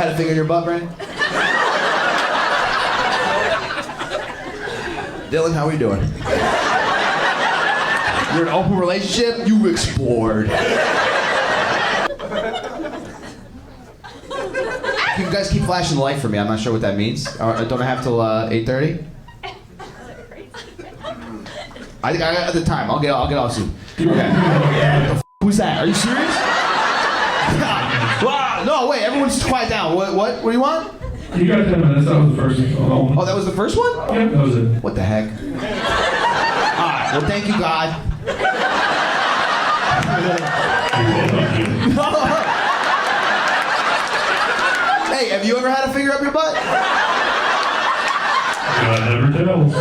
Had a finger in your butt, Brandon? Dylan, how are you doing? You're in an open relationship? You explored. You guys keep flashing the light for me. I'm not sure what that means. Don't I have till 8:30? I think I got the time. I'll get off soon. Okay. Who's that? Are you serious? Wow. No, wait. Everyone just quiet down. What do you want? You got 10 minutes. That was the first one. Oh, that was the first one? Yeah, that was it. What the heck? Alright, well thank you, God. Hey, have you ever had a finger up your butt? God never tells.